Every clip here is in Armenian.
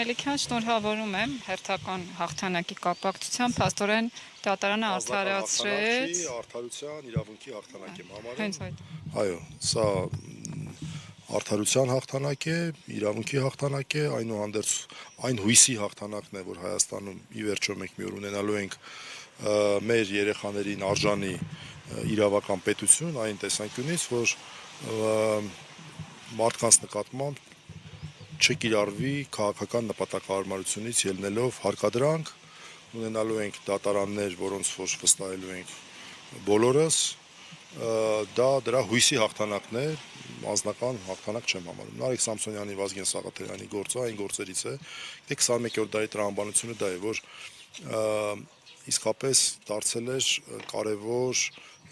Մելիքյան, շնորհավորում եմ հերթական հաղթանակի կապակցությամբ, փաստորեն դատարանը արդարացրեց արդարության իրավունքի հաղթանակ եմ համարում։ Հենց այդ։ Այո, սա արդարության հաղթանակ է, իրավունքի հաղթանակ է, այնուհանդերձ այն հույսի հաղթանակն է, որ Հայաստանում ի վերջո մենք մի օր ունենալու ենք մեր երեխաներին արժանի իրավական պետություն, այն տեսանկյունից, որ մարդկանց նկատմամբ չկիրառվի քաղաքական նպատակահարմարությունից ելնելով հարկադրանք, ունենալու ենք դատարաններ, որոնց որ վստահելու ենք բոլորս, դա դրա հույսի հաղթանակն է, անձնական հաղթանակ չեմ համարում։ Նարեկ Սամսոնյանի, Վազգեն Սաղաթելյանի գործը այն գործերից է, 21-րդ դարի տրամաբանությունը դա է, որ իսկապես դարձել էր կարևոր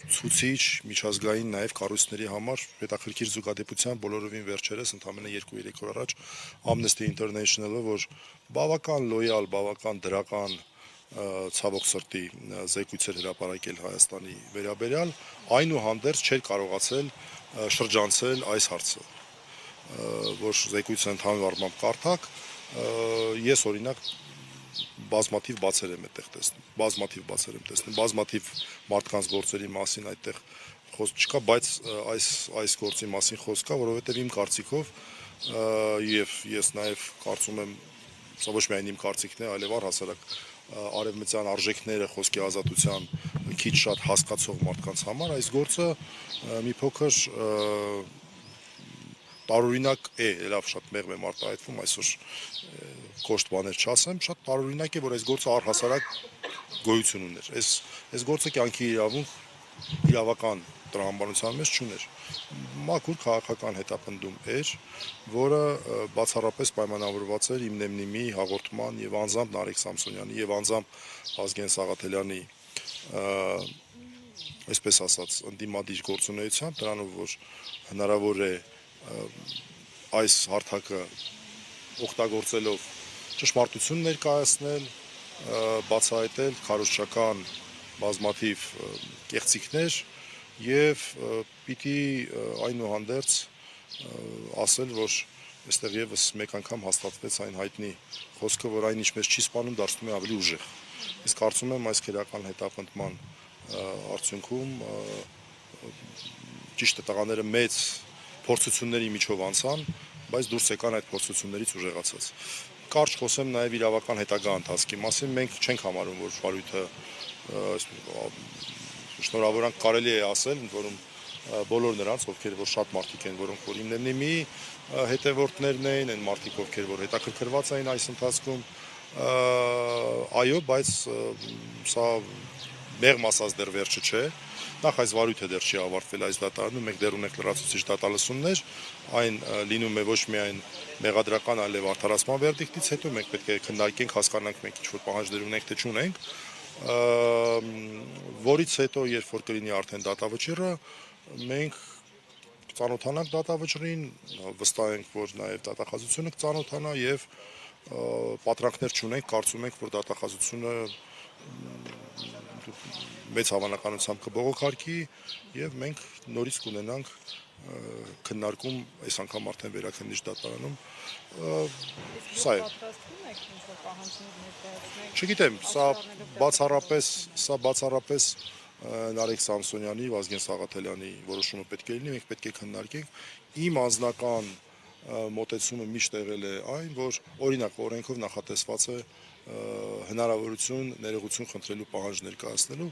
ցուցիչ միջազգային նաև կառույցների համար հետաքրքիր զուգադեպության բոլորովին վերջերս ընդամենը 2-3 օր առաջ Amnesty International-ը, որ բավական լոյալ, բավական դրական ցավոք սրտի զեկույցեր հրապարակել Հայաստանի վերաբերյալ, այնուհանդերձ չէր կարողացել շրջանցել այս հարցը, որ զեկույցը ընդհանուր առմամբ կարդակ, ես օրինակ բազմաթիվ բացեր եմ այդտեղ տեսնում, բազմաթիվ մարդկանց գործերի մասին այդտեղ խոսք չկա, բայց այս գործի մասին խոսք կա, որովհետև իմ կարծիքով եւ ես նաեւ կարծում եմ, սա ոչ միայն իմ կարծիքն է, այլև առհասարակ արևմտյան արժեքները խոսքի ազատության քիչ շատ հասկացող մարդկանց համար այս գործը մի փոքր տարօրինակ է, լավ շատ մեղմ եմ արտահայտվում, այսօր կոշտ բաներ չասեմ, շատ տարօրինակ է, որ այս գործը առհասարակ գոյություն ուներ։ Այս գործը կյանքի իրավական տրամաբանության մեջ չուներ։ Մաքուր քաղաքական հետապնդում էր, որը բացառապես պայմանավորված էր Իմնեմնիմի հաղորդման եւ անձամբ Նարեկ Սամսոնյանի եւ անձամբ Վազգեն Սաղաթելյանի այսպես ասած ընդդիմադիր գործունեությամբ, դրանով որ հնարավոր է այս հարթակը օգտագործելով ճշմարտություն ներկայացնել, բացահայտել քարոզչական բազմաթիվ կեղծիքներ եւ պիտի այնուհանդերձ ասել, որ այստեղ եւս մեկ անգամ հաստատվեց այն հայտնի խոսքը, որ այն ինչ մեզ չի սպանում, դարձնում է ավելի ուժեղ։ Իսկ կարծում եմ այս քերական հետապնդման արդյունքում ճիշտ է տղաները մեծ փորձությունների միջով անցան, բայց դուրս եկան այդ փորձություններից ուժեղացած։ Կարճ խոսեմ նաև իրավական հետագա ընթացքի մասին, մենք չենք համարում, որ վարույթը շնորհավորանք կարելի է ասել, ընդ որում բոլոր նրանց, ովքեր որ շատ մարդիկ են, որոնք որ Իմնեմնիմի հետևորդներն էին, այն մարդիկ, ովքեր որ հետաքրքրված էին այս ընթացքում, այո, բայց սա մեղմ ասած դեռ վերջը չէ։ Նախ այս վարույթը դեռ չի ավարտվել այս դատարանում, մենք դեռ ունենք լրացուցիչ դատալսումներ, այն լինում է ոչ միայն մեղադրական, այլև արդարացման վերդիկտից հետո մենք պետք է քննարկենք, հասկանանք մենք ինչ-որ պահանջներ ունենք, թե չունենք, որից հետո, երբ որ կլինի արդեն դատավճիռը, մենք կծանոթանանք դատավճռին, վստահ ենք, որ նաև դատախազությունը կծանոթանա եւ պատրանքներ չունենք, կարծում ենք, որ դատախազությունը մեծ հավանականությամբ կբողոքարկի եւ մենք նորից կունենանք քննարկում այս անգամ արդեն վերաքննիչ դատարանում սա է։ Չգիտեմ, սա բացառապես Նարեկ Սամսոնյանի, Վազգեն Սաղաթելյանի որոշումը պետք է լինի, մենք պետք է քննարկենք։ Իմ անձնական մոտեցումը միշտ եղել է այն, որ օրինակ օրենքով նախատեսված է հնարավորություն ներողություն խնդրելու պահանջ ներկայացնելու։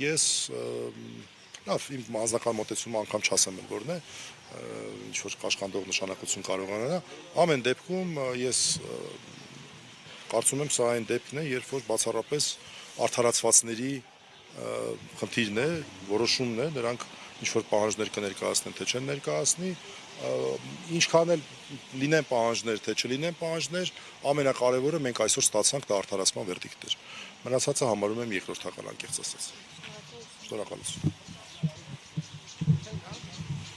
Ես լավ, իմ անձնական մոտեցումը անգամ չասեմ որն է, ինչ որ կաշխանդող նշանակություն կարող ունենա, ամեն դեպքում ես կարծում եմ սա այն դեպքն է, երբ որ բացառապես արդարացվածների խնդիրն է, որոշումն է, նրանք ինչ որ պահանջներ կներկայացնեն, թե չեն ներկայացնի, ինչքան էլ լինեն պահանջներ, թե չլինեն պահանջներ, ամենակարևորը մենք այսօր ստացանք դա արդարացման վերդիկտեր։ Մնացածը համարում եմ երկրորդական անկեղծ ասած։ Շնորհակալություն։